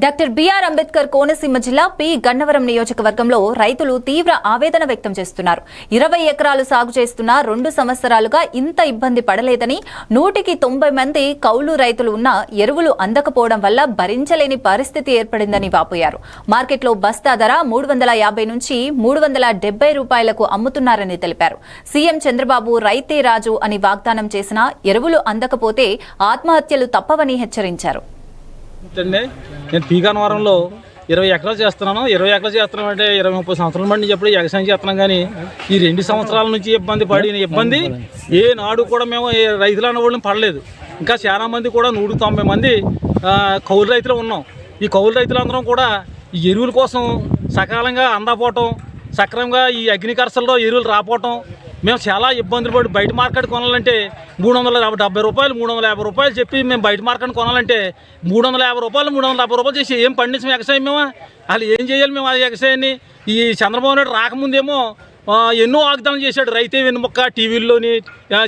Doctor BR Ambedkar Konaseema జిల్లా P Gannavaram నియోజకవర్గంలో రైతులు తీవ్ర ఆవేదన వ్యక్తం చేస్తున్నారు. 20 ఎకరాలు సాగు చేస్తున్న 2 సంవత్సరాలుగా ఇంత ఇబ్బంది పడలేదని, 190 మంది కౌలు రైతులు ఉన్నా ఎరువులు అందకపోవడం వల్ల భరించలేని పరిస్థితి ఏర్పడిందని వాపోయారు. మార్కెట్లో బస్తా ధర 350 నుంచి 370 రూపాయలకు అమ్ముతున్నారని తెలిపారు. సీఎం చంద్రబాబు రైతే రాజు అని వాగ్దానం చేసినా ఎరువులు అందకపోతే ఆత్మహత్యలు తప్పవని హెచ్చరించారు. నేను పి గన్నవరంలో 20 ఎకరాలు చేస్తున్నాను. 20 ఎకరాలు చేస్తున్నాం అంటే 20-30 సంవత్సరాల మంది చెప్పి వ్యవసాయం చేస్తున్నాం. కానీ ఈ 2 సంవత్సరాల నుంచి పడిన ఇబ్బంది ఏ నాడు కూడా మేము రైతులు అన్న వాళ్ళని పడలేదు. ఇంకా చాలా మంది కూడా 190 మంది కౌలు రైతులు ఉన్నాం. ఈ కౌలు రైతులందరం కూడా ఈ ఎరువుల కోసం సకాలంగా అందపోవటం, సక్రమంగా ఈ అగ్ని ఖర్చుల్లో ఎరువులు రాపోవటం, మేము చాలా ఇబ్బందులు పడి బయట మార్కెట్ కొనాలంటే 370 రూపాయలు 350 రూపాయలు చెప్పి మేము బయట మార్కెట్ కొనాలంటే 350 రూపాయలు 370 రూపాయలు చేసి ఏం పండించాం వ్యవసాయం మేము? అసలు ఏం చేయాలి మేము ఆ వ్యవసాయాన్ని? ఈ చంద్రబాబు నాయుడు రాకముందేమో ఎన్నో వాగ్దానం చేశాడు. రైతే వెన్నుముక్క, టీవీల్లోని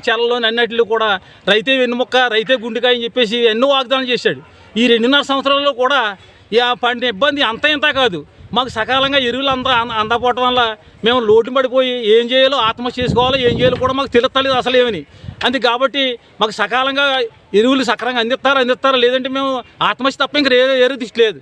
ఛానల్లోని అన్నిటిలో కూడా రైతే వెన్నుముక్క, రైతే గుండెకాయ అని చెప్పేసి ఎన్నో వాగ్దానం చేశాడు. ఈ 2.5 సంవత్సరాల్లో కూడా పడిన ఇబ్బంది అంత ఇంత కాదు. మాకు సకాలంగా ఎరువులు అందపోవటం వల్ల మేము లోటు పడిపోయి ఏం చేయాలో ఆత్మహత్య చేసుకోవాలో ఏం చేయాలో కూడా మాకు తెలుస్తలేదు అసలు ఏమని. అంతే కాబట్టి మాకు సకాలంగా ఎరువులు సక్రంగా అందిస్తారా లేదంటే మేము ఆత్మహత్య తప్ప ఇంకా ఏరు దిష్టి లేదు.